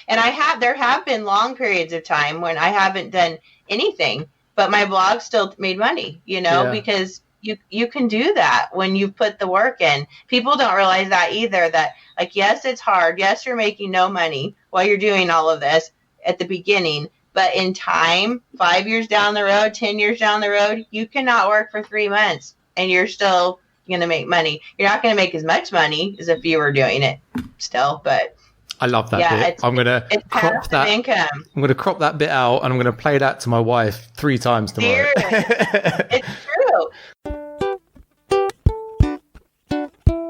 And there have been long periods of time when I haven't done anything, but my blog still made money, because you can do that when you put the work in. People don't realize that either, that like, yes, it's hard. Yes, you're making no money while you're doing all of this at the beginning, but in time, 5 years down the road, 10 years down the road, you cannot work for 3 months and you're still going to make money. You're not going to make as much money as if you were doing it still, but I love that bit. I'm going to crop that. Income. I'm going to crop that bit out and I'm going to play that to my wife 3 times tomorrow. It's true.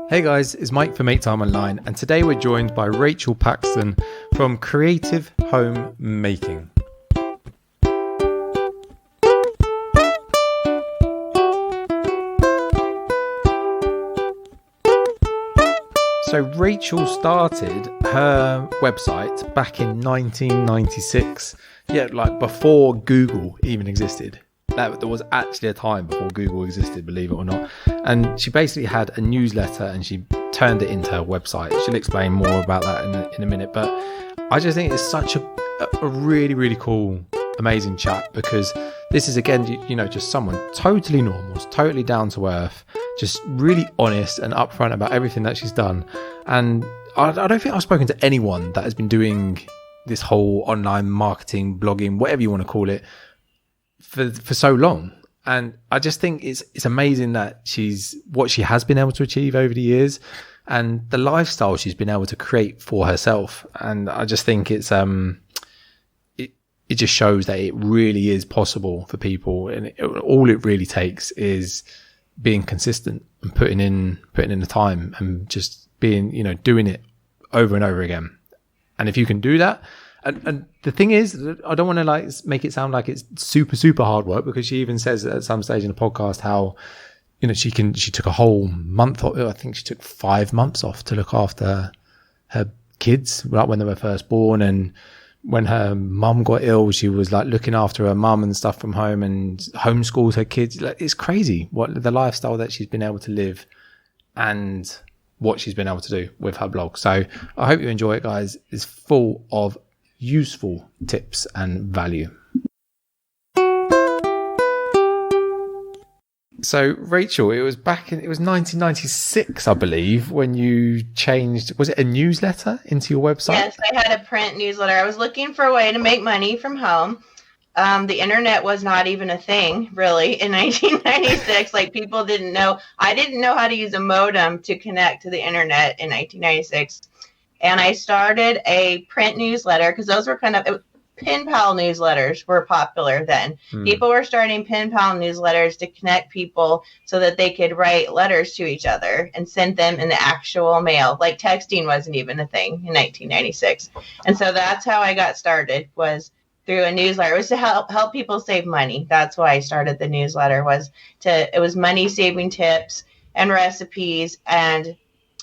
Hey guys, it's Mike from Make Time Online, and today we're joined by Rachel Paxton from Creative Home Making. So Rachel started her website back in 1996. Yeah, like before Google even existed. There was actually a time before Google existed, believe it or not. And she basically had a newsletter and she turned it into her website. She'll explain more about that in a minute. But I just think it's such a really, really cool, amazing chat, because this is, again, just someone totally normal, totally down to earth, just really honest and upfront about everything that she's done. And I don't think I've spoken to anyone that has been doing this whole online marketing, blogging, whatever you want to call it, for so long. And I just think it's amazing that what she has been able to achieve over the years and the lifestyle she's been able to create for herself. And I just think it just shows that it really is possible for people, and all it really takes is being consistent and putting in the time and just being, doing it over and over again. And if you can do that, and the thing is, I don't want to make it sound like it's super, super hard work, because she even says at some stage in the podcast how, she took a whole month, I think she took 5 months off to look after her kids, right when they were first born. And when her mum got ill, she was like looking after her mum and stuff from home and homeschooled her kids. Like, it's crazy what the lifestyle that she's been able to live and what she's been able to do with her blog. So I hope you enjoy it, guys. It's full of useful tips and value. So Rachel, it was 1996, I believe, when you changed, was it a newsletter into your website? Yes, I had a print newsletter. I was looking for a way to make money from home. The internet was not even a thing, really, in 1996. Like, people didn't know. I didn't know how to use a modem to connect to the internet in 1996. And I started a print newsletter, because those were pen pal newsletters were popular then. People were starting pen pal newsletters to connect people so that they could write letters to each other and send them in the actual mail. Like, texting wasn't even a thing in 1996. And so that's how I got started, was through a newsletter. It was to help people save money. That's why I started the newsletter, it was money saving tips and recipes. And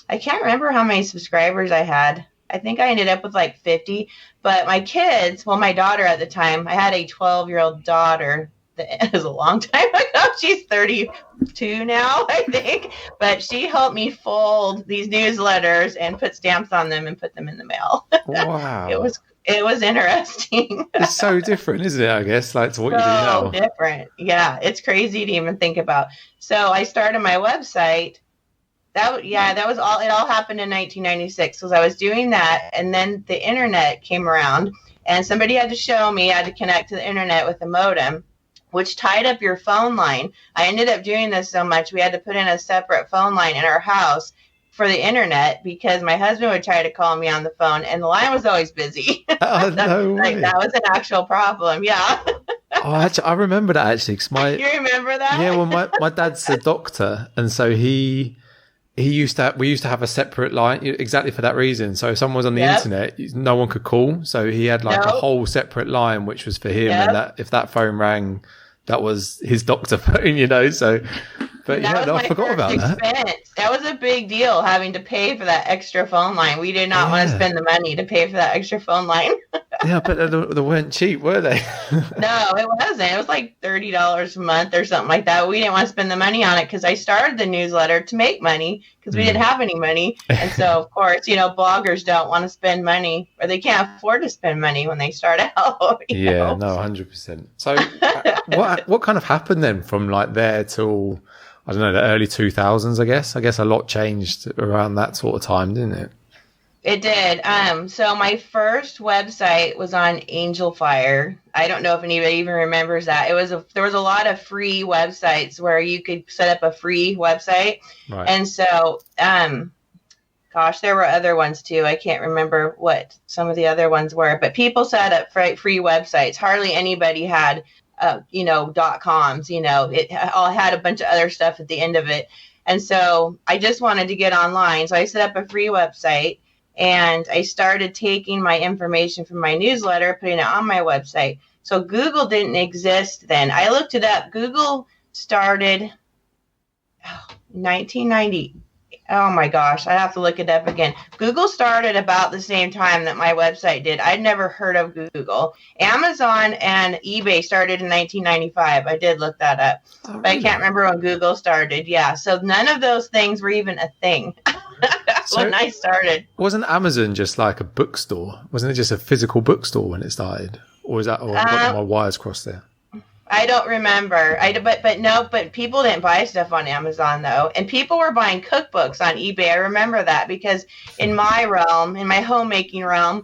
I can't remember how many subscribers I had. I think I ended up with like 50, but my kids, my daughter at the time, I had a 12-year-old daughter. That was a long time ago. She's 32 now, I think, but she helped me fold these newsletters and put stamps on them and put them in the mail. Wow. It was interesting. It's so different, isn't it? I guess, like, to what you do now. So different. Yeah. It's crazy to even think about. So I started my website. That was all. It all happened in 1996, because I was doing that, and then the internet came around, and somebody had to show me how to connect to the internet with a modem, which tied up your phone line. I ended up doing this so much, we had to put in a separate phone line in our house for the internet, because my husband would try to call me on the phone, and the line was always busy. Oh, no way. That was an actual problem. Yeah. Oh, I remember that, actually. You remember that? Yeah. Well, my dad's a doctor, and so we used to have a separate line exactly for that reason. So if someone was on the internet, no one could call. So he had a whole separate line, which was for him. And that if that phone rang, that was his doctor phone, so, but I forgot about expense. that. That was a big deal, having to pay for that extra phone line. We did not want to spend the money to pay for that extra phone line. Yeah, but they weren't cheap, were they? No, it wasn't. It was like $30 a month or something like that. We didn't want to spend the money on it because I started the newsletter to make money because we didn't have any money. And so, of course, bloggers don't want to spend money, or they can't afford to spend money when they start out. Yeah, no, 100%. So what kind of happened then from like there till, I don't know, the early 2000s, I guess? I guess a lot changed around that sort of time, didn't it? It did. So my first website was on Angel Fire. I don't know if anybody even remembers that. There was a lot of free websites where you could set up a free website. Right. And so, gosh, there were other ones too. I can't remember what some of the other ones were, but people set up free websites. Hardly anybody had, .coms, it all had a bunch of other stuff at the end of it. And so I just wanted to get online. So I set up a free website. And I started taking my information from my newsletter, putting it on my website. So Google didn't exist then. I looked it up. Google started 1990. Oh my gosh, I have to look it up again. Google started about the same time that my website did. I'd never heard of Google. Amazon and eBay started in 1995. I did look that up. Oh, but I can't remember when Google started. Yeah, so none of those things were even a thing. When I started. Wasn't Amazon just like a bookstore? Wasn't it just a physical bookstore when it started? Or is that, I've got my wires crossed there? I don't remember. But people didn't buy stuff on Amazon though. And people were buying cookbooks on eBay. I remember that because in my realm, in my homemaking realm,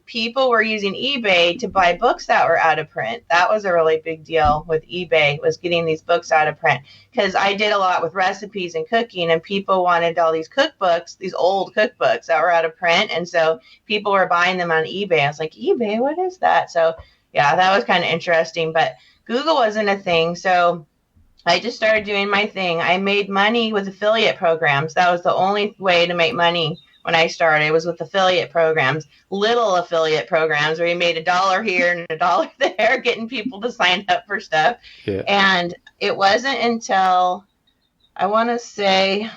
people were using eBay to buy books that were out of print. That was a really big deal with eBay, was getting these books out of print. Because I did a lot with recipes and cooking, and people wanted all these cookbooks, these old cookbooks that were out of print. And so people were buying them on eBay. I was like, eBay, what is that? So yeah, that was kind of interesting. But Google wasn't a thing. So I just started doing my thing. I made money with affiliate programs. That was the only way to make money when I started. It was with affiliate programs, little affiliate programs where you made $1 here and $1 there, getting people to sign up for stuff. Yeah. And it wasn't until, I want to say,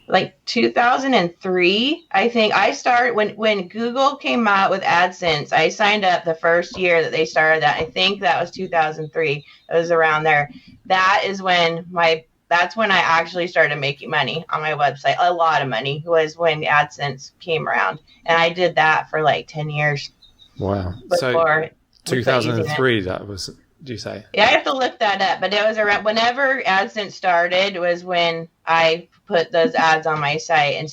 like 2003, I think I started when Google came out with Adsense. I signed up the first year that they started that. I think that was 2003. It was around there. That's when I actually started making money on my website. A lot of money was when Adsense came around. And I did that for like 10 years. Wow. So 2003, that was, do you say? Yeah, I have to look that up. But it was around whenever AdSense started was when I put those ads on my site and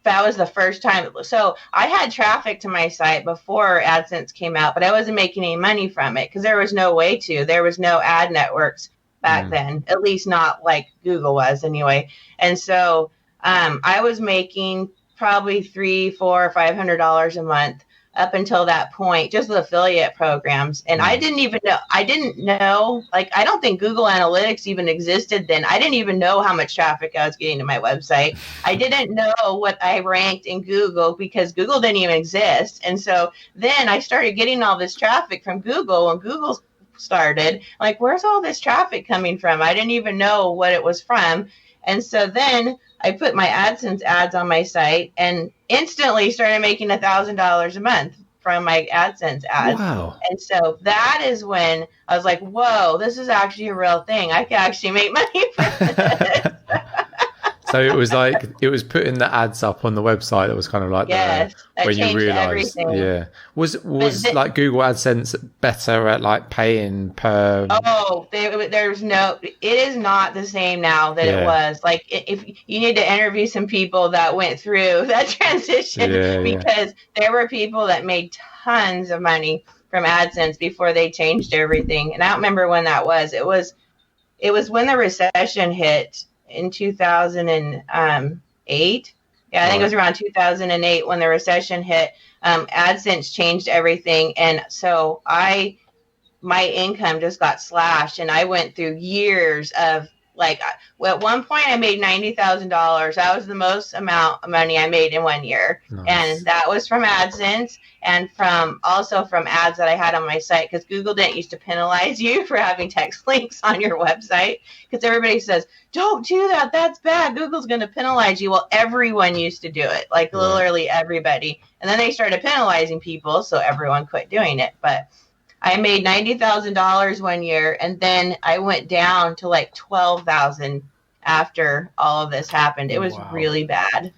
that was the first time. So I had traffic to my site before AdSense came out, but I wasn't making any money from it because there was no way to. There was no ad networks back then, at least not like Google was anyway. And so I was making probably $300, $400, $500 a month up until that point, just with affiliate programs. And I didn't know, like, I don't think Google Analytics even existed then. I didn't even know how much traffic I was getting to my website. I didn't know what I ranked in Google because Google didn't even exist. And so then I started getting all this traffic from Google when Google started. Like, where's all this traffic coming from? I didn't even know what it was from. And so then I put my AdSense ads on my site and instantly started making $1,000 a month from my AdSense ads. Wow. And so that is when I was like, whoa, this is actually a real thing. I can actually make money from this. So it was like, it was putting the ads up on the website that was kind of like when you realized. Yeah. Was like Google AdSense better at like paying per? Oh, it is not the same now that it was. Like if you need to interview some people that went through that transition because there were people that made tons of money from AdSense before they changed everything. And I don't remember when that was. It was when the recession hit in 2008. Yeah, I think it was around 2008 when the recession hit. AdSense changed everything. And so my income just got slashed and I went through years of Like at one point I made $90,000. That was the most amount of money I made in 1 year. Nice. And that was from AdSense and also from ads that I had on my site, because Google didn't used to penalize you for having text links on your website, because everybody says, don't do that. That's bad. Google's going to penalize you. Well, everyone used to do it, like literally everybody. And then they started penalizing people, so everyone quit doing it. But I made $90,000 1 year, and then I went down to like 12,000 after all of this happened. It was really bad.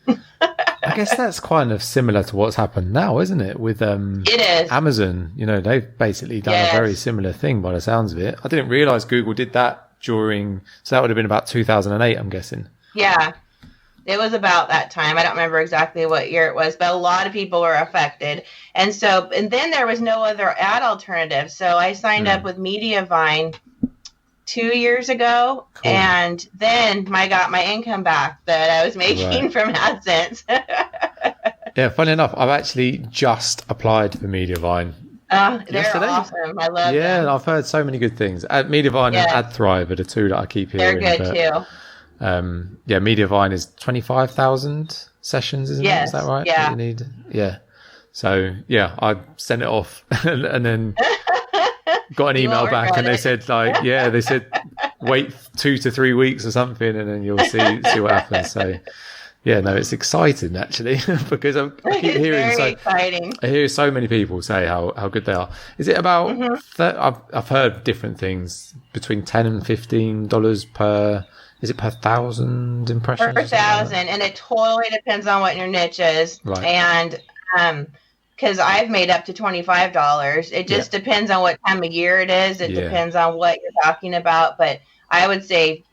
I guess that's kind of similar to what's happened now, isn't it? With it is. Amazon, they've basically done a very similar thing by the sounds of it. I didn't realize Google did that so that would have been about 2008, I'm guessing. Yeah. It was about that time. I don't remember exactly what year it was, but a lot of people were affected. And then there was no other ad alternative. So I signed up with Mediavine 2 years ago. Cool. And then I got my income back that I was making from AdSense. Yeah, funny enough, I've actually just applied for Mediavine. They're yesterday. Awesome. I love them. Yeah, I've heard so many good things. Mediavine and AdThrive are the two that I keep hearing. They're good too. Mediavine is 25,000 sessions, isn't it? Is that right? Yeah. That you need? Yeah. So I sent it off and then got an email back, and they said wait 2 to 3 weeks or something, and then you'll see what happens. So no, it's exciting actually, because I keep hearing exciting. I hear so many people say how good they are. Is it about? I've heard different things, between $10 and $15 per. Is it per 1,000 impressions? Per 1,000, and it totally depends on what your niche is. Right. And because I've made up to $25. It just depends on what time of year it is. It depends on what you're talking about. But I would say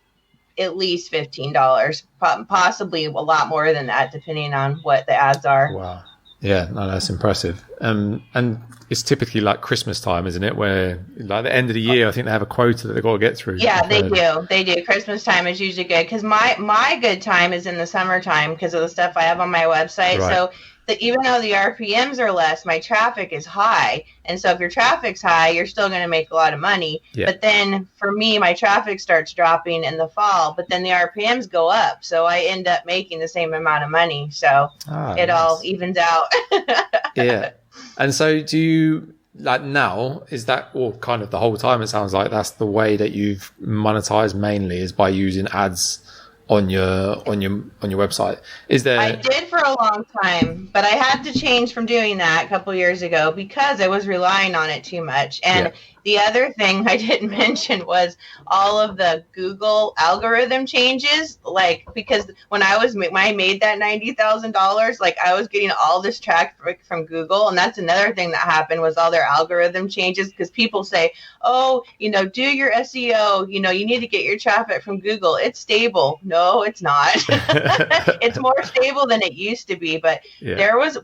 at least $15, possibly a lot more than that, depending on what the ads are. Wow. Yeah, no, that's impressive. And it's typically like Christmas time, isn't it? Where like the end of the year, I think they have a quota that they've got to get through. Yeah, they do. They do. Christmas time is usually good, because my good time is in the summertime because of the stuff I have on my website. Right. So even though the RPMs are less, my traffic is high. And so if your traffic's high, you're still going to make a lot of money. Yeah. But then for me, my traffic starts dropping in the fall, but then the RPMs go up. So I end up making the same amount of money. So it all evens out. Yeah. And so do you, like now, is that, or kind of the whole time it sounds like that's the way that you've monetized mainly, is by using ads on your website? Is there? I did for a long time, but I had to change from doing that a couple years ago because I was relying on it too much. And the other thing I didn't mention was all of the Google algorithm changes. Like, because when I made that $90,000, like I was getting all this traffic from Google, and that's another thing that happened was all their algorithm changes, because people say, oh, do your SEO, you need to get your traffic from Google. It's stable. No, it's not. It's more stable than it used to be. But there was,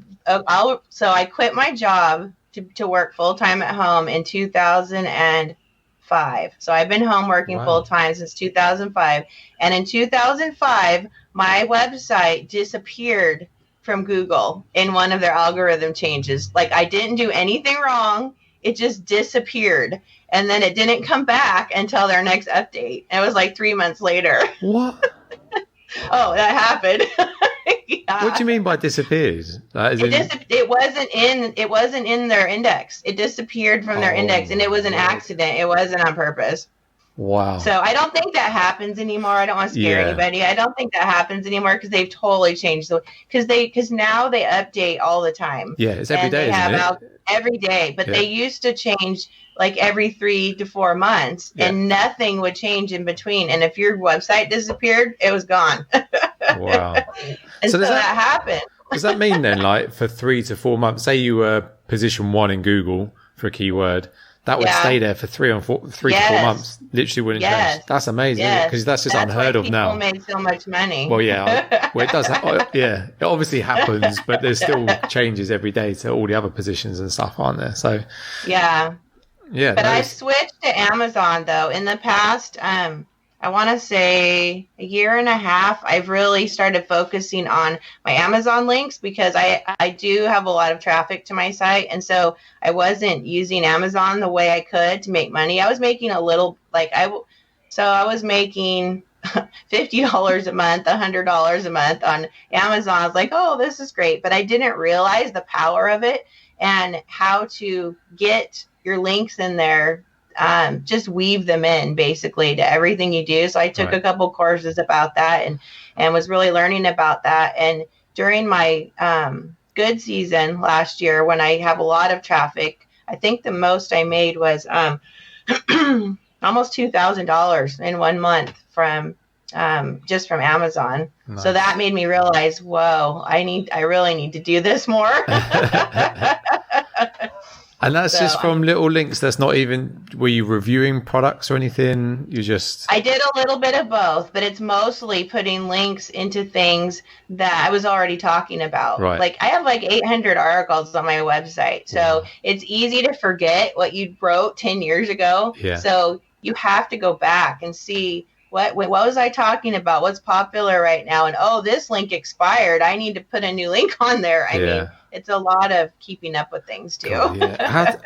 so I quit my job to work full-time at home in 2005. So I've been home working full-time since 2005. And in 2005, my website disappeared from Google in one of their algorithm changes. Like, I didn't do anything wrong. It just disappeared. And then it didn't come back until their next update. And it was like 3 months later. What? Oh, that happened. What do you mean by disappeared? It wasn't in their index. It disappeared from their index, and it was an accident. It wasn't on purpose. Wow. So I don't think that happens anymore. I don't want to scare anybody. I don't think that happens anymore, because they've totally changed because now they update all the time. Yeah, it's every day, isn't it? Every day, but they used to change like every 3 to 4 months, and nothing would change in between. And if your website disappeared, it was gone. Wow. And so that happened. Does that mean then, like, for 3 to 4 months, say you were position 1 in Google for a keyword, that would stay there for 3 to 4 months, literally wouldn't change? That's amazing, because that's just unheard of now. People made so much money. Well, it does. It obviously happens, but there's still changes every day to all the other positions and stuff, aren't there? So but I switched to Amazon though. In the past, I want to say a year and a half, I've really started focusing on my Amazon links, because I do have a lot of traffic to my site. And so I wasn't using Amazon the way I could to make money. I was making a little, I was making $50 a month, $100 a month on Amazon. I was like, oh, this is great. But I didn't realize the power of it and how to get your links in there. Just weave them in basically to everything you do. So I took a couple courses about that and was really learning about that. And during my good season last year, when I have a lot of traffic, I think the most I made was almost $2,000 in 1 month from just from Amazon. Nice. So that made me realize, whoa, I really need to do this more. And that's just from little links. That's not even, were you reviewing products or anything? I did a little bit of both, but it's mostly putting links into things that I was already talking about. Right. Like I have like 800 articles on my website. So it's easy to forget what you wrote 10 years ago. Yeah. So you have to go back and see what was I talking about? What's popular right now? And this link expired. I need to put a new link on there. I mean, it's a lot of keeping up with things too. God, yeah.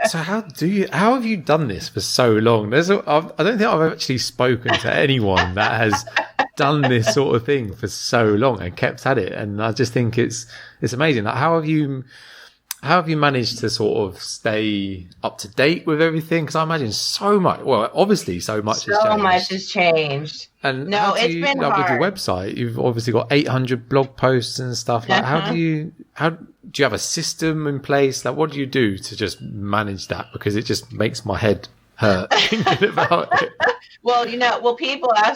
How have you done this for so long? I don't think I've actually spoken to anyone that has done this sort of thing for so long and kept at it. And I just think it's amazing. Like, how have you managed to sort of stay up to date with everything? Because I imagine obviously so much has changed. And it's been hard. With your website, you've obviously got 800 blog posts and stuff. Like, how do you have a system in place? Like, what do you do to just manage that? Because it just makes my head hurt thinking about it. Well,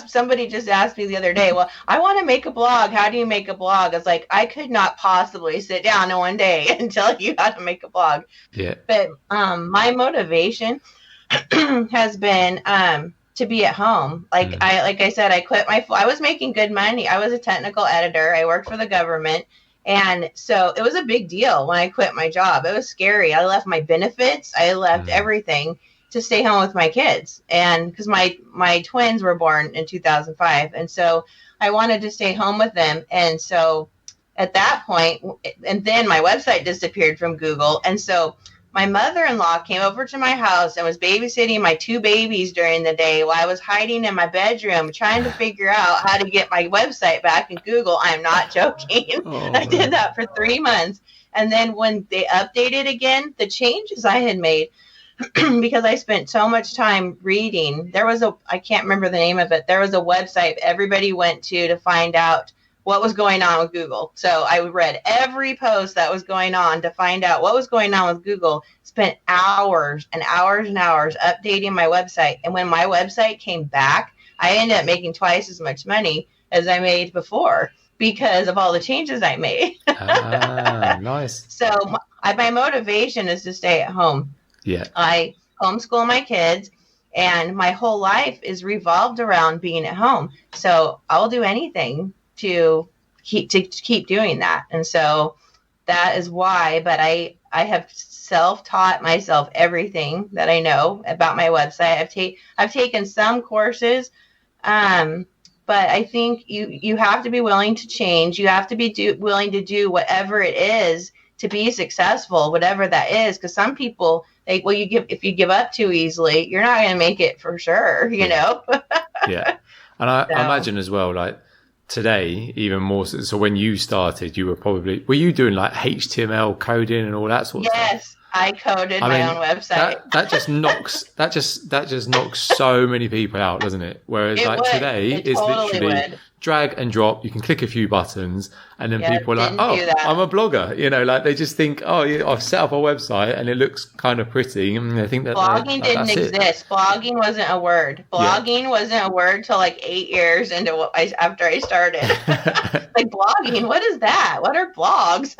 somebody just asked me the other day, well, I want to make a blog. How do you make a blog? I was like, I could not possibly sit down in one day and tell you how to make a blog. Yeah. But my motivation has been to be at home. Like I said, I quit I was making good money. I was a technical editor. I worked for the government. And so it was a big deal when I quit my job. It was scary. I left my benefits. I left everything to stay home with my kids. And because my twins were born in 2005. And so I wanted to stay home with them. And so at that point, and then my website disappeared from Google. And so my mother-in-law came over to my house and was babysitting my 2 babies during the day while I was hiding in my bedroom trying to figure out how to get my website back in Google. I'm not joking. I did that for 3 months. And then when they updated again, the changes I had made, because I spent so much time reading, I can't remember the name of it. There was a website everybody went to find out what was going on with Google. So I read every post that was going on to find out what was going on with Google, spent hours and hours and hours updating my website. And when my website came back, I ended up making twice as much money as I made before because of all the changes I made. Nice. So my motivation is to stay at home. Yeah. I homeschool my kids. And my whole life is revolved around being at home. So I'll do anything to keep doing that. And so that is why, but I have self-taught myself everything that I know about my website. I've taken some courses, but I think you have to be willing to change. You have to be willing to do whatever it is to be successful, whatever that is. Because some people, if you give up too easily, you're not going to make it for sure, you know? Yeah. And I imagine as well, like, today, even more so when you started, were you doing like HTML coding and all that sort of stuff? Yes, I coded my own website. That just knocks so many people out, doesn't it? Whereas today it's totally literally drag and drop. You can click a few buttons and then people are like, oh, I'm a blogger. You know, like they just think, oh, yeah, I've set up a website and it looks kind of pretty. And they think that blogging didn't exist. Blogging wasn't a word. Blogging wasn't a word till like 8 years after I started. Like blogging, what is that? What are blogs?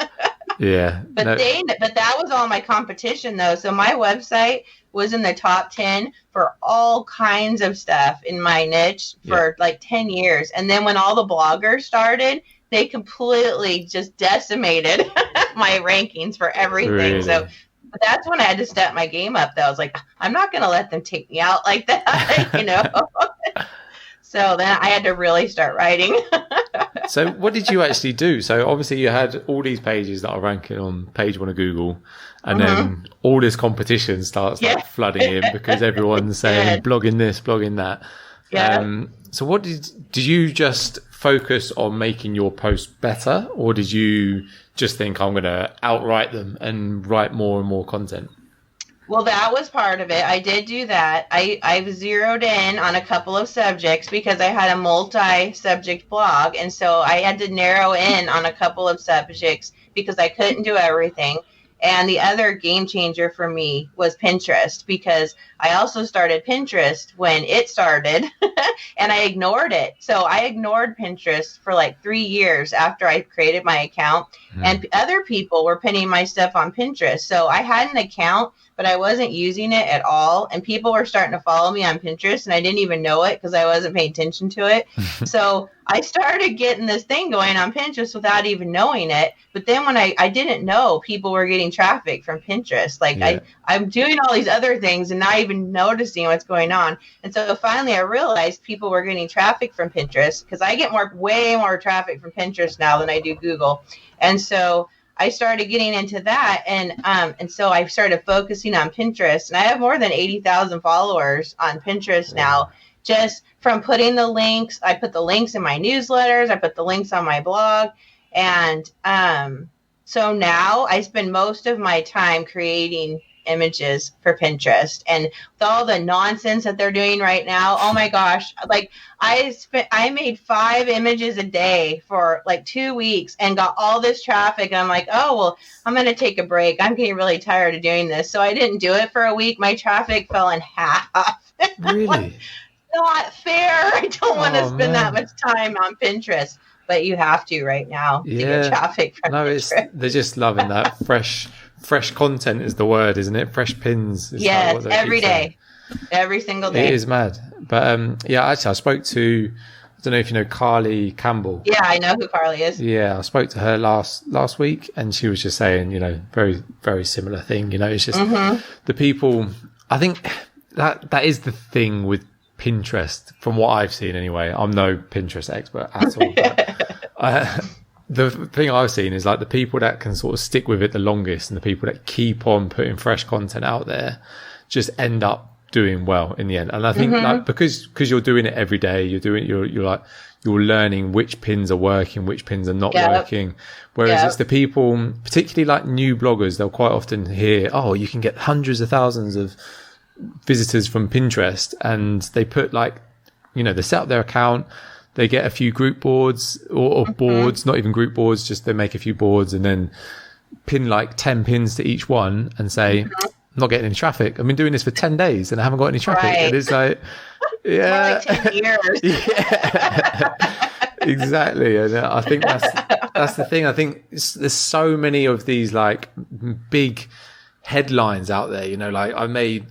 Yeah. But that was all my competition though. So my website was in the top 10 for all kinds of stuff in my niche for like 10 years. And then when all the bloggers started, they completely just decimated my rankings for everything. Really? So that's when I had to step my game up though. I was like, I'm not going to let them take me out like that, you know? So then I had to really start writing. So what did you actually do? So obviously you had all these pages that are ranking on page 1 of Google, and then all this competition starts like flooding in because everyone's saying blogging this, blogging that. So what did you just focus on making your posts better, or did you just think I'm going to outright them and write more and more content? Well, that was part of it. I did do that. I zeroed in on a couple of subjects because I had a multi-subject blog. And so I had to narrow in on a couple of subjects because I couldn't do everything. And the other game changer for me was Pinterest, because I also started Pinterest when it started and I ignored it. So I ignored Pinterest for like 3 years after I created my account. And other people were pinning my stuff on Pinterest. So I had an account, but I wasn't using it at all. And people were starting to follow me on Pinterest, and I didn't even know it because I wasn't paying attention to it. So I started getting this thing going on Pinterest without even knowing it. But then when I didn't know people were getting traffic from Pinterest, like I'm doing all these other things and not even noticing what's going on. And so finally I realized people were getting traffic from Pinterest, because I get way more traffic from Pinterest now than I do Google. And so I started getting into that, and so I started focusing on Pinterest, and I have more than 80,000 followers on Pinterest now, just from putting the links. I put the links in my newsletters, I put the links on my blog, and so now I spend most of my time creating images for Pinterest. And with all the nonsense that they're doing right now, oh my gosh, like I made 5 images a day for like 2 weeks and got all this traffic. And I'm like, oh, well, I'm going to take a break. I'm getting really tired of doing this. So I didn't do it for a week. My traffic fell in half. Really? Not fair. I don't want to spend that much time on Pinterest, but you have to right now to get traffic from Pinterest. They're just loving that fresh content is the word, isn't it? Fresh pins. Yes, every day. Every single day. It is mad. But actually I spoke to, I don't know if you know Carly Campbell. Yeah, I know who Carly is. Yeah, I spoke to her last week, and she was just saying, very, very similar thing. It's just the people, I think that is the thing with Pinterest, from what I've seen anyway. I'm no Pinterest expert at all. But, the thing I've seen is like the people that can sort of stick with it the longest, and the people that keep on putting fresh content out there just end up doing well in the end. And I think like because you're doing it every day, you're learning which pins are working, which pins are not working. Whereas it's the people, particularly like new bloggers, they'll quite often hear, oh, you can get hundreds of thousands of visitors from Pinterest, and they put like, they set up their account, they get a few group boards or boards, not even group boards, just they make a few boards and then pin like 10 pins to each one and say, I'm not getting any traffic. I've been doing this for 10 days and I haven't got any traffic. Right. And it's like, yeah. More like 10 years. Yeah. Exactly. And I think that's the thing. I think there's so many of these like big headlines out there, like I made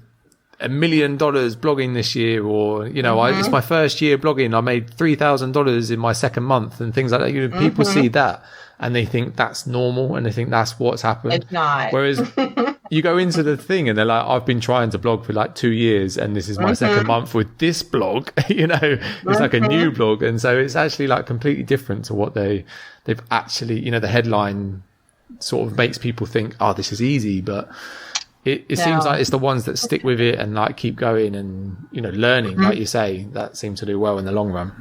$1 million blogging this year, or it's my first year blogging, I made $3,000 in my second month, and things like that. People see that and they think that's normal, and they think that's what's happened. It's not. Whereas you go into the thing and they're like, I've been trying to blog for like 2 years, and this is my second month with this blog. It's like a new blog, and so it's actually like completely different to what they've actually, the headline sort of makes people think, oh, this is easy, but It seems like it's the ones that stick with it and like keep going and, learning, like you say, that seem to do well in the long run.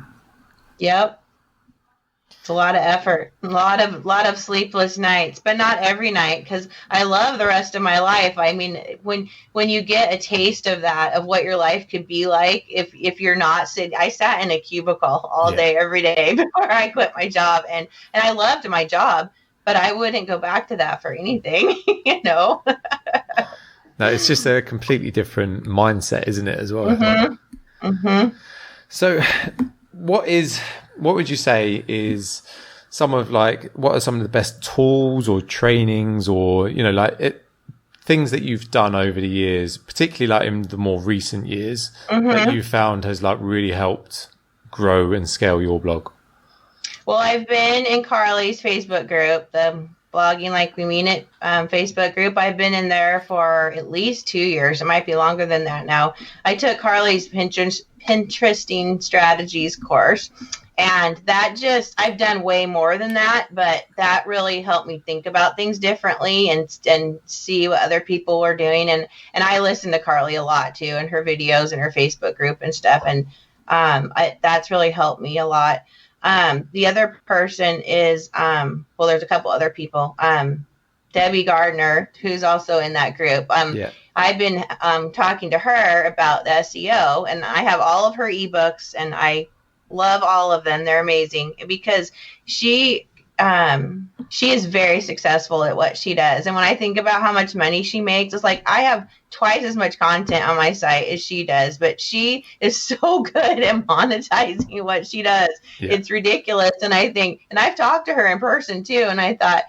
Yep. It's a lot of effort, a lot of sleepless nights, but not every night, because I love the rest of my life. I mean, when you get a taste of that, of what your life could be like, if you're not sitting, I sat in a cubicle all day, every day before I quit my job, and I loved my job, but I wouldn't go back to that for anything, No, it's just a completely different mindset, isn't it, as well? So what would you say is what are some of the best tools or trainings or, things that you've done over the years, particularly like in the more recent years, that you found has like really helped grow and scale your blog? Well, I've been in Carly's Facebook group, the Blogging Like We Mean It Facebook group. I've been in there for at least 2 years. It might be longer than that now. I took Carly's Pinteresting Strategies course, and I've done way more than that, but that really helped me think about things differently and see what other people were doing. And I listen to Carly a lot too, and her videos and her Facebook group and stuff. And That's really helped me a lot. The other person is, well, there's a couple other people. Debbie Gardner, who's also in that group. I've been talking to her about the SEO, and I have all of her ebooks, and I love all of them. They're amazing because she is very successful at what she does. And when I think about how much money she makes, it's like I have twice as much content on my site as she does, but she is so good at monetizing what she does. Yeah. It's ridiculous. And I think, and I've talked to her in person too, and I thought,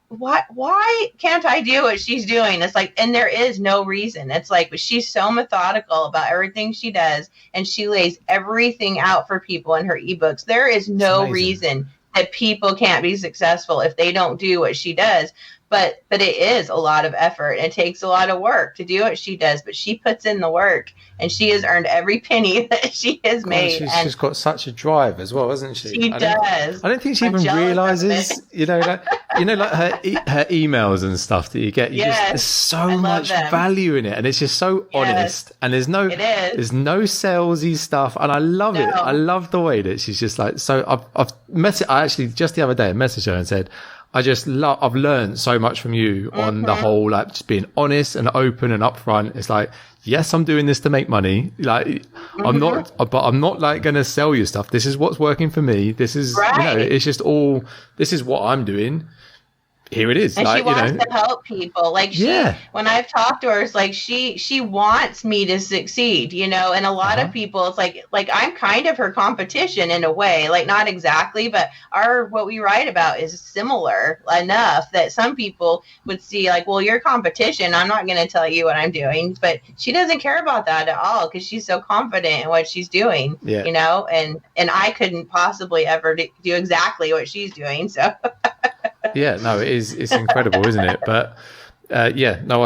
why can't I do what she's doing? It's like, and there is no reason. It's like, but she's so methodical about everything she does, and she lays everything out for people in her ebooks. There is no reason that people can't be successful if they don't do what she does. But it is a lot of effort. It takes a lot of work to do what she does, but she puts in the work, and she has earned every penny that she has made. She's got such a drive as well, hasn't she? She does. I don't think she even realizes, like her emails and stuff that you get. There's so much value in it, and it's just so honest. And there's no salesy stuff, and I love it. I love the way that she's just like. So I've met it. I actually just the other day I messaged her and said, I've learned so much from you on the whole, like just being honest and open and upfront. It's like, yes, I'm doing this to make money. Like I'm not like going to sell you stuff. This is what's working for me. This is, it's just all, this is what I'm doing. Here it is. And she wants to help people. Like when I've talked to her, it's like she wants me to succeed, and a lot of people, it's like I'm kind of her competition in a way, like not exactly, but what we write about is similar enough that some people would see like, well, you're competition. I'm not going to tell you what I'm doing, but she doesn't care about that at all because she's so confident in what she's doing, and I couldn't possibly ever do exactly what she's doing. So. It's incredible, isn't it? But I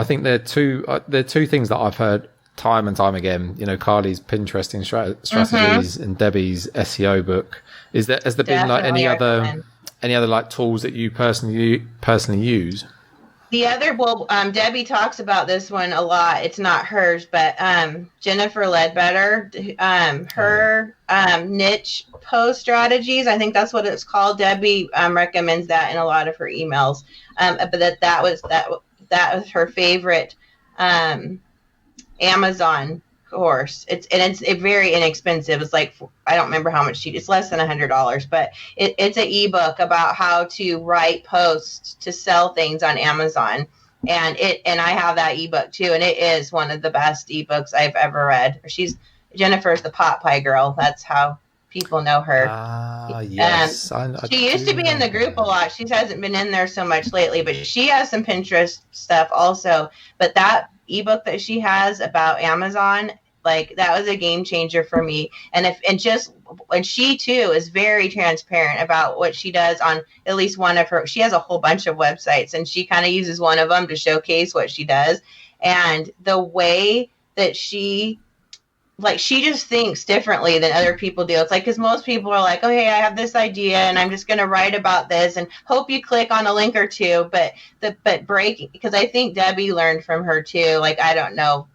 think there are two things that I've heard time and time again. Carly's Pinteresting strategies and Debbie's SEO book. Has there been like any other like tools that you personally use? The other, Debbie talks about this one a lot. It's not hers, but Jennifer Ledbetter, her niche post strategies, I think that's what it's called. Debbie recommends that in a lot of her emails. But that was her favorite Amazon course. It's very inexpensive. It's like, I don't remember how much it's less than $100, but it's an ebook about how to write posts to sell things on Amazon. And I have that ebook too. And it is one of the best ebooks I've ever read. Jennifer's the pot pie girl. That's how people know her. Yes. She used to be in the group a lot. She hasn't been in there so much lately, but she has some Pinterest stuff also. But that ebook that she has about Amazon, like that was a game changer for me. And she too is very transparent about what she does on at least one of her. She has a whole bunch of websites, and she kind of uses one of them to showcase what she does. And the way that she just thinks differently than other people do. It's like, because most people are like, oh, hey, I have this idea and I'm just going to write about this and hope you click on a link or two. But breaking, because I think Debbie learned from her too. Like, I don't know.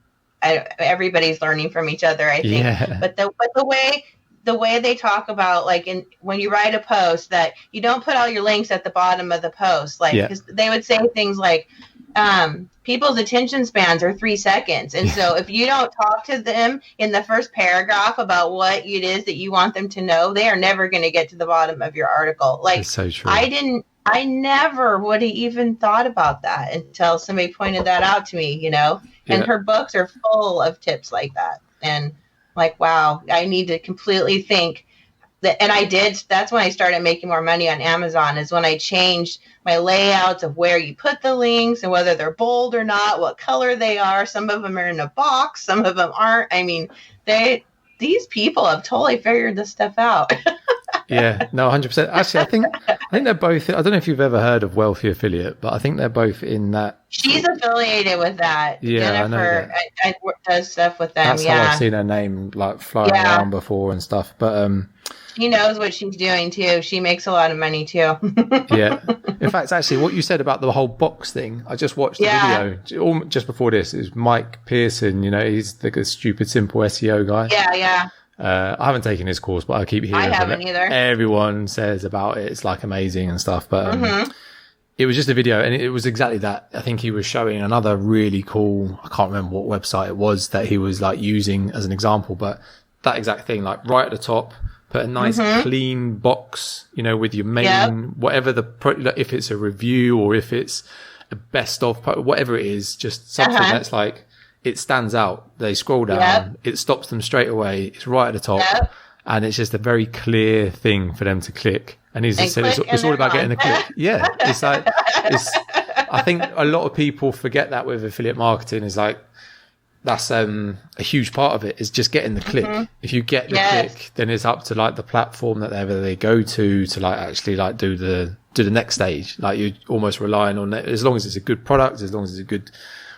Everybody's learning from each other, I think. Yeah. But the way they talk about, like, when you write a post, that you don't put all your links at the bottom of the post. Like, because they would say things like, people's attention spans are 3 seconds. And so if you don't talk to them in the first paragraph about what it is that you want them to know, they are never going to get to the bottom of your article. Like, that's so true. I never would have even thought about that until somebody pointed that out to me, and her books are full of tips like that. And like, wow, I need to completely think that. And I did. That's when I started making more money on Amazon, is when I changed my layouts of where you put the links and whether they're bold or not, what color they are. Some of them are in a box, some of them aren't. I mean, these people have totally figured this stuff out. Yeah, no, 100%. Actually, I think they're both. I don't know if you've ever heard of Wealthy Affiliate, but I think they're both in that. She's affiliated with that. Yeah, Jennifer, I know that. Does stuff with them. That's how I've seen her name like flying around before and stuff. But she knows what she's doing too. She makes a lot of money too. Yeah. In fact, actually, what you said about the whole box thing, I just watched the video just before this. It was Mike Pearson. He's the stupid simple SEO guy. Yeah. I haven't taken his course, but I keep hearing I haven't either. Everyone says about it. It's like amazing and stuff. But it was just a video, and it was exactly that. I think he was showing another really cool, I can't remember what website it was that he was like using as an example, but that exact thing, like right at the top, put a nice clean box, you know, with your main, whatever if it's a review or if it's a best of, whatever it is, just something that's like, it stands out. They scroll down, it stops them straight away. It's right at the top, and it's just a very clear thing for them to click. And he's just said it's all about getting the click. Yeah, it's like I think a lot of people forget that with affiliate marketing is like that's a huge part of it is just getting the click. If you get the click, then it's up to like the platform that they go to like actually like do the next stage. Like you're almost relying on it. As long as it's a good product, as long as it's a good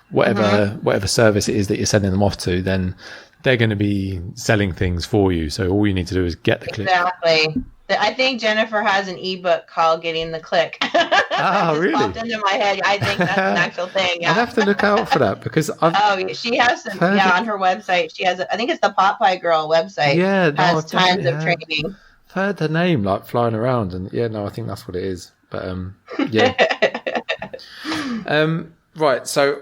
whatever service it is that you're sending them off to, then they're going to be selling things for you. So all you need to do is get the click. Exactly. I think Jennifer has an ebook called "Getting the Click." Oh, really? Popped into my head. I think that's an actual thing. Yeah. I'd have to look out for that because she has some. On her website, she has. I think it's the Popeye Girl website. Yeah, has tons of training. I've heard the name like flying around, and I think that's what it is. But right. So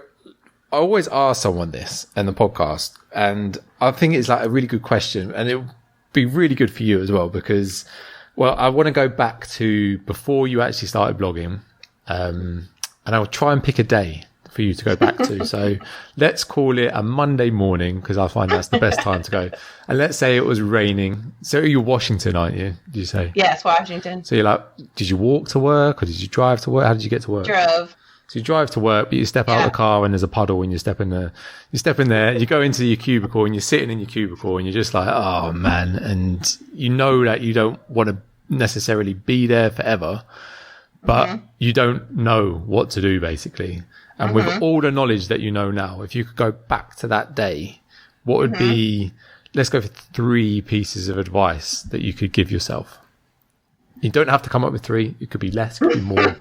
I always ask someone this in the podcast, and I think it's like a really good question, and it'll be really good for you as well because. Well, I want to go back to before you actually started blogging, and I'll try and pick a day for you to go back to. So let's call it a Monday morning because I find that's the best time to go. And let's say it was raining. So you're Washington, aren't you? Did you say? Yes, Washington. So you're like, did you walk to work or did you drive to work? How did you get to work? Drove. So you drive to work, but you step out of the car and there's a puddle and you step in there, you go into your cubicle and you're sitting in your cubicle and you're just like, oh man. And you know that you don't want to necessarily be there forever, but you don't know what to do basically. And with all the knowledge that you know now, if you could go back to that day, what would be, let's go for 3 pieces of advice that you could give yourself. You don't have to come up with 3. It could be less, it could be more.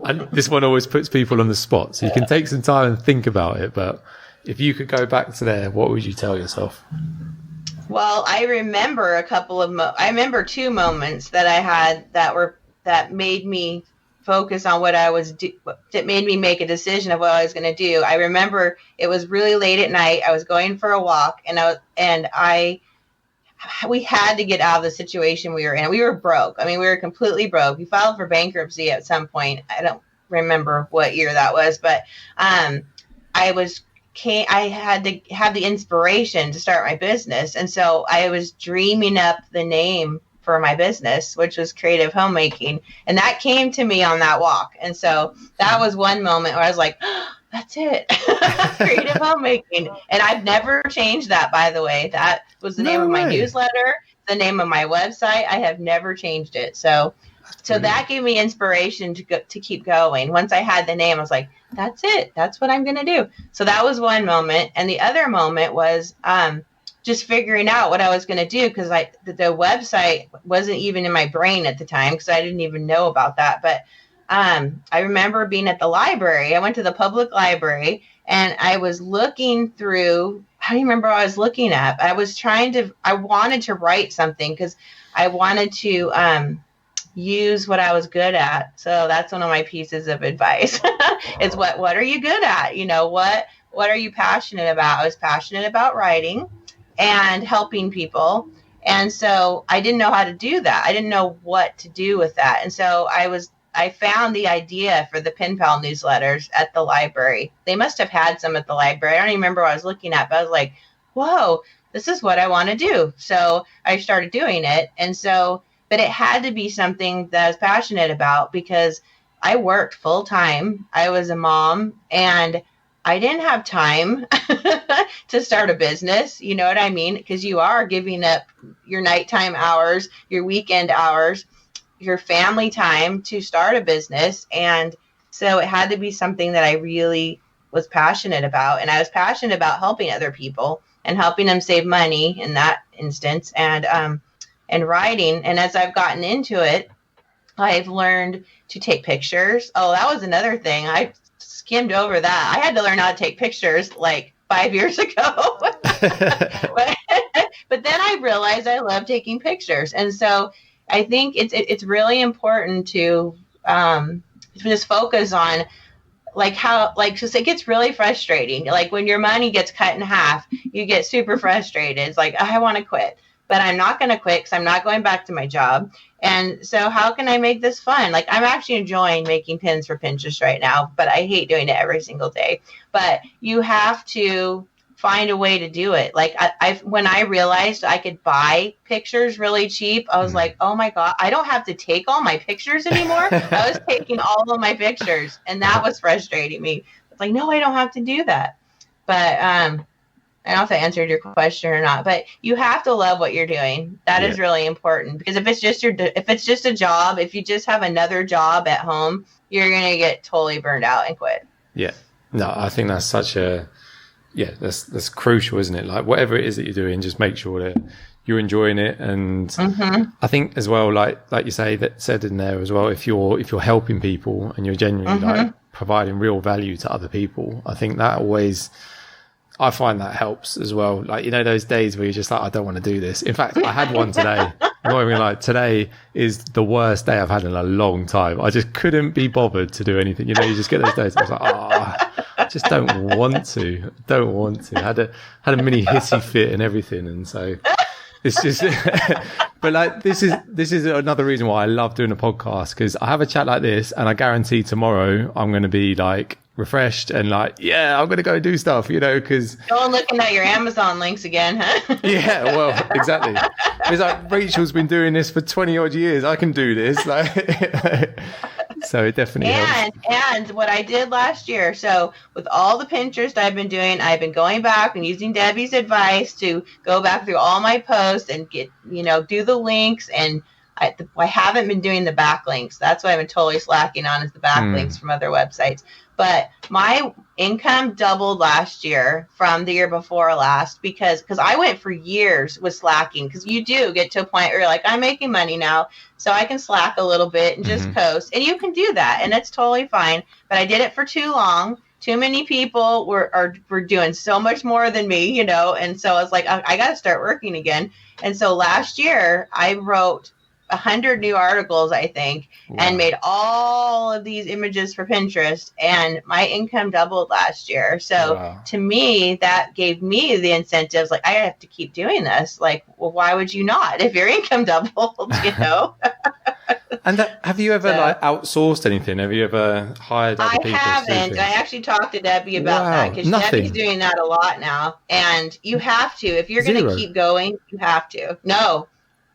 And this one always puts people on the spot. So you can take some time and think about it. But if you could go back to there, what would you tell yourself? Well, I remember I remember 2 moments that I had that made me focus on what I was that made me make a decision of what I was going to do. I remember it was really late at night. I was going for a walk and we had to get out of the situation we were in. We were broke. I mean, we were completely broke. We filed for bankruptcy at some point. I don't remember what year that was, but I had to have the inspiration to start my business. And so I was dreaming up the name for my business, which was Creative Homemaking. And that came to me on that walk. And so that was one moment where I was like, oh, that's it. Creative Homemaking. And I've never changed that, by the way. That was the name of my newsletter, the name of my website. I have never changed it. So that gave me inspiration to keep going. Once I had the name, I was like, that's it. That's what I'm going to do. So that was one moment. And the other moment was just figuring out what I was going to do because the website wasn't even in my brain at the time because I didn't even know about that. But I remember being at the library. I went to the public library and I was looking through. I don't remember what I was looking at. I wanted to write something because I wanted to use what I was good at. So that's one of my pieces of advice is what are you good at? You know, what are you passionate about? I was passionate about writing and helping people. And so I didn't know how to do that. I didn't know what to do with that. And so I found the idea for the Pen Pal newsletters at the library. They must have had some at the library. I don't even remember what I was looking at, but I was like, whoa, this is what I want to do. So I started doing it. And so, but it had to be something that I was passionate about because I worked full time. I was a mom and I didn't have time to start a business. You know what I mean? Because you are giving up your nighttime hours, your weekend hours, your family time to start a business. And so it had to be something that I really was passionate about. And I was passionate about helping other people and helping them save money in that instance and writing. And as I've gotten into it, I've learned to take pictures. Oh, that was another thing. I skimmed over that. I had to learn how to take pictures like 5 years ago. But then I realized I love taking pictures. And so I think it's really important to just focus on like how, like, just it gets really frustrating. Like when your money gets cut in half, you get super frustrated. It's like, I want to quit, but I'm not going to quit because I'm not going back to my job. And so how can I make this fun? Like I'm actually enjoying making pins for Pinterest right now, but I hate doing it every single day. But you have to find a way to do it. Like when I realized I could buy pictures really cheap, I was like, oh my God, I don't have to take all my pictures anymore. I was taking all of my pictures, and that was frustrating me. It's like, no, I don't have to do that. But I don't know if I answered your question or not, but you have to love what you're doing. That is really important, because if it's just a job, if you just have another job at home, you're going to get totally burned out and quit. Yeah. No, I think that's that's crucial, isn't it? Like whatever it is that you're doing, just make sure that you're enjoying it. And I think as well, like you said in there as well, if you're helping people and you're genuinely like providing real value to other people, I think that always, I find that helps as well. Like, you know, those days where you're just like, I don't want to do this. In fact, I had one today. I'm not even like, today is the worst day I've had in a long time. I just couldn't be bothered to do anything. You know, you just get those days. I was like, I just don't want to. Had a mini hissy fit and everything. And so it's just, but like, this is another reason why I love doing a podcast, because I have a chat like this and I guarantee tomorrow I'm going to be like, refreshed and like, yeah, I'm gonna go do stuff, you know, because going looking at your Amazon links again, huh? Yeah, well, exactly. It's like, Rachel's been doing this for 20 odd years, I can do this, like, so it definitely helps. And what I did last year, so with all the Pinterest I've been doing, I've been going back and using Debbie's advice to go back through all my posts and get, you know, do the links. And I haven't been doing the backlinks. That's what I've been totally slacking on, is the backlinks from other websites. But my income doubled last year from the year before last, because I went for years with slacking, because you do get to a point where you're like, I'm making money now, so I can slack a little bit and just post. And you can do that, and it's totally fine. But I did it for too long. Too many people were doing so much more than me, you know, and so I was like, I got to start working again. And so last year I wrote 100 new articles, I think, and made all of these images for Pinterest, and my income doubled last year. So to me, that gave me the incentives. Like, I have to keep doing this. Like, well, why would you not if your income doubled, you know? And have you ever like outsourced anything? Have you ever hired other people? I haven't. I actually talked to Debbie about that, because Debbie's doing that a lot now. And you have to. If you're going to keep going, you have to. No.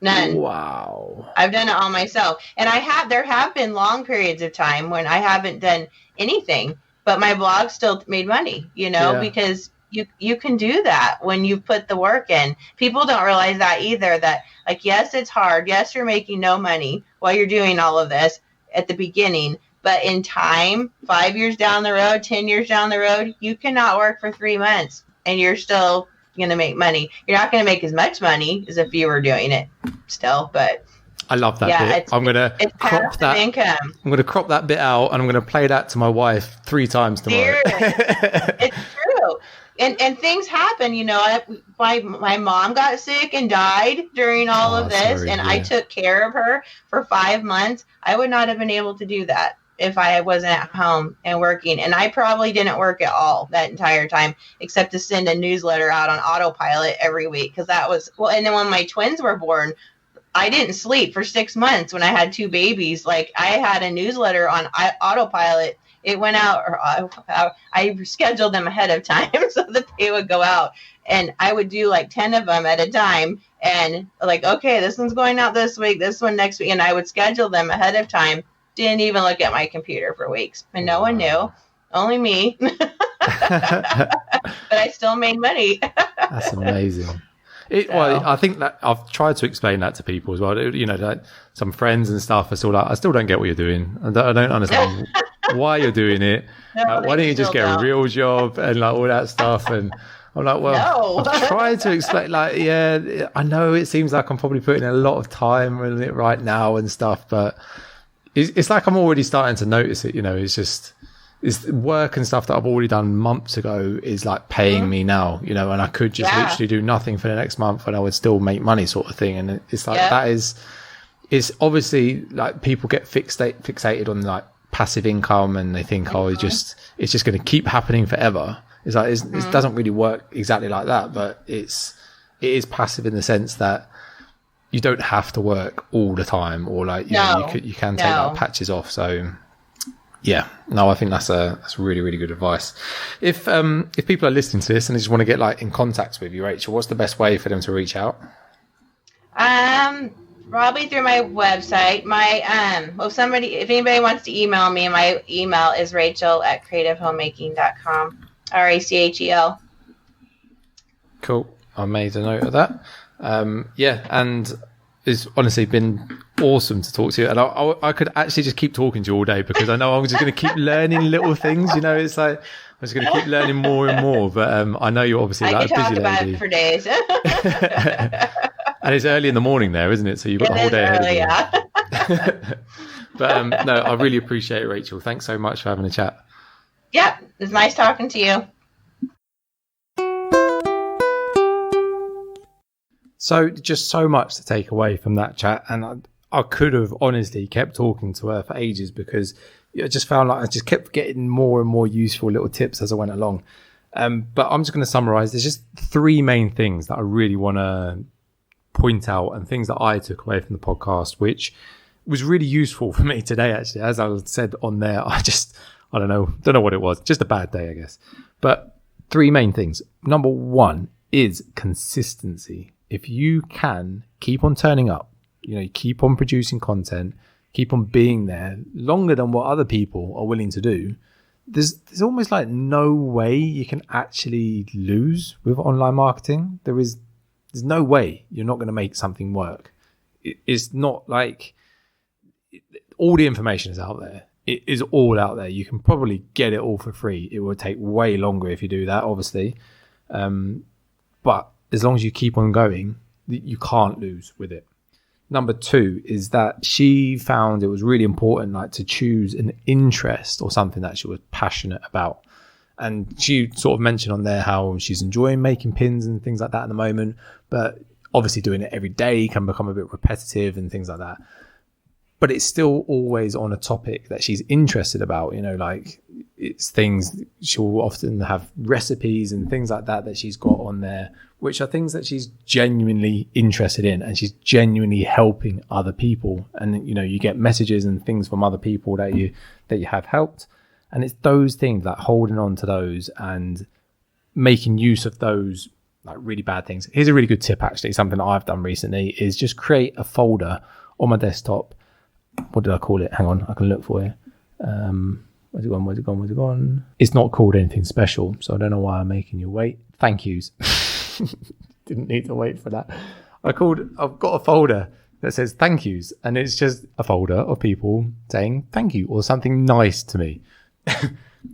None. Wow. I've done it all myself. And there have been long periods of time when I haven't done anything, but my blog still made money, you know, because you can do that when you put the work in. People don't realize that either, that like, yes, it's hard. Yes, you're making no money while you're doing all of this at the beginning, but in time, 5 years down the road, 10 years down the road, you cannot work for 3 months and you're still going to make money. You're not going to make as much money as if you were doing it still, but I love that bit. I'm going to crop that income. I'm going to crop that bit out, and I'm going to play that to my wife 3 times tomorrow. It's true. And things happen, you know. My mom got sick and died during all of this, and I took care of her for 5 months. I would not have been able to do that if I wasn't at home and working. And I probably didn't work at all that entire time, except to send a newsletter out on autopilot every week. Because that was, well, and then when my twins were born, I didn't sleep for 6 months when I had 2 babies. Like, I had a newsletter on autopilot. It went out, or I scheduled them ahead of time so that they would go out. And I would do like 10 of them at a time. And like, okay, this one's going out this week, this one next week. And I would schedule them ahead of time. Didn't even look at my computer for weeks, and no one knew, only me. But I still made money. That's amazing. Well, I think that I've tried to explain that to people as well. You know, like some friends and stuff are still like, I still don't get what you're doing. I don't understand why you're doing it. Why don't you just get a real job and like all that stuff? And I'm like, well, I've tried to explain, like, yeah, I know it seems like I'm probably putting a lot of time in it right now and stuff, but it's like I'm already starting to notice it, you know. It's just, is work and stuff that I've already done months ago is like paying me now, you know, and I could just literally do nothing for the next month and I would still make money sort of thing. And it's like, that is, it's obviously like people get fixated on like passive income and they think, oh, it's just going to keep happening forever. It's like, it doesn't really work exactly like that, but it is passive in the sense that you don't have to work all the time, or like, you know, you can take like patches off. So yeah, no, I think that's really, really good advice. If people are listening to this and they just want to get like in contact with you, Rachel, what's the best way for them to reach out? Probably through my website. My if anybody wants to email me, my email is rachel@creativehomemaking.com. RACHEL. Cool. I made a note of that. Yeah, and it's honestly been awesome to talk to you, and I could actually just keep talking to you all day because I know I'm just going to keep learning little things. You know, it's like I'm just going to keep learning more and more. But I know you're obviously like a busy lady. I could talk about it for days. And it's early in the morning there, isn't it? So you've got the whole day ahead of you. Yeah. But no, I really appreciate it, Rachel. Thanks so much for having a chat. Yep, it was nice talking to you. So just so much to take away from that chat, and I could have honestly kept talking to her for ages because I just found like I just kept getting more and more useful little tips as I went along. But I'm just going to summarize. There's just 3 main things that I really want to point out and things that I took away from the podcast, which was really useful for me today, actually. As I said on there, I don't know what it was. Just a bad day, I guess. But 3 main things. Number 1 is consistency. If you can keep on turning up, you know, keep on producing content, keep on being there longer than what other people are willing to do, there's almost like no way you can actually lose with online marketing. There's no way you're not going to make something work. It's not like all the information is out there. It is all out there. You can probably get it all for free. It will take way longer if you do that, obviously. But as long as you keep on going, you can't lose with it. Number 2 is that she found it was really important, like, to choose an interest or something that she was passionate about. And she sort of mentioned on there how she's enjoying making pins and things like that at the moment, but obviously doing it every day can become a bit repetitive and things like that. But it's still always on a topic that she's interested about, you know, like it's things, she'll often have recipes and things like that she's got on there, which are things that she's genuinely interested in and she's genuinely helping other people. And, you know, you get messages and things from other people that you have helped. And it's those things, like holding on to those and making use of those like really bad things. Here's a really good tip, actually, something that I've done recently is just create a folder on my desktop. What did I call it? Hang on, I can look for you. Where's it gone? It's not called anything special, so I don't know why I'm making you wait. Thank yous. Didn't need to wait for that. I've got a folder that says thank yous, and it's just a folder of people saying thank you or something nice to me,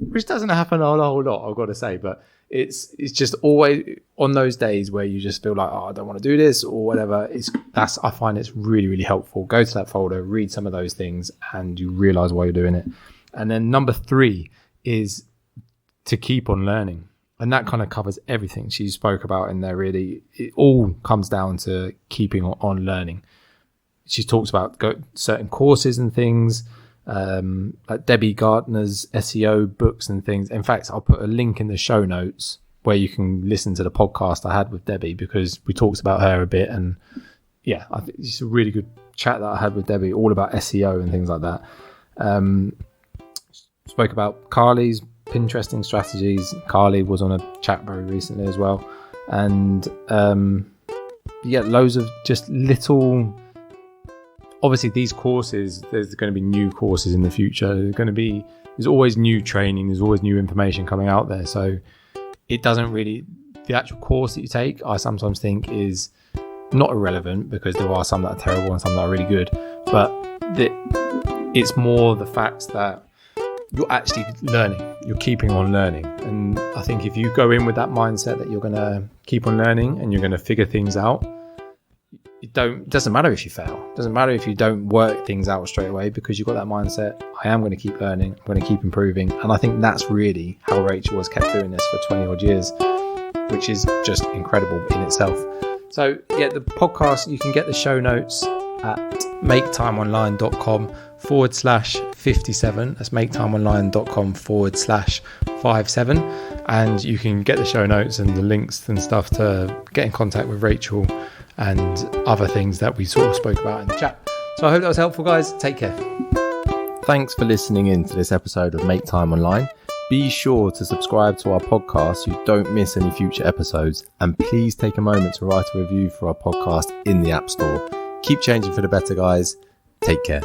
which doesn't happen a whole lot, I've got to say, but it's just always on those days where you just feel like, oh, I don't want to do this or whatever. I find it's really, really helpful. Go to that folder, read some of those things, and you realize why you're doing it. And then number 3 is to keep on learning. And that kind of covers everything she spoke about in there, really. It all comes down to keeping on learning. She talks about certain courses and things, like Debbie Gardner's SEO books and things. In fact, I'll put a link in the show notes where you can listen to the podcast I had with Debbie, because we talked about her a bit. And yeah, I think it's a really good chat that I had with Debbie, all about SEO and things like that. Spoke about Carly's Pinteresting strategies. Carly was on a chat very recently as well. And loads of just little... Obviously, these courses, there's going to be new courses in the future. There's always new training. There's always new information coming out there. So it doesn't really, the actual course that you take, I sometimes think is not irrelevant, because there are some that are terrible and some that are really good. But it's more the fact that you're actually learning. You're keeping on learning. And I think if you go in with that mindset that you're going to keep on learning and you're going to figure things out, doesn't matter if you fail. Doesn't matter if you don't work things out straight away, because you've got that mindset. I am going to keep learning. I'm going to keep improving. And I think that's really how Rachel has kept doing this for 20 odd years, which is just incredible in itself. So yeah, the podcast, you can get the show notes at maketimeonline.com/57. That's maketimeonline.com/57. And you can get the show notes and the links and stuff to get in contact with Rachel and other things that we sort of spoke about in the chat. So I hope that was helpful, guys. Take care. Thanks for listening in to this episode of Make Time Online. Be sure to subscribe to our podcast so you don't miss any future episodes. And please take a moment to write a review for our podcast in the App Store. Keep changing for the better, guys. Take care.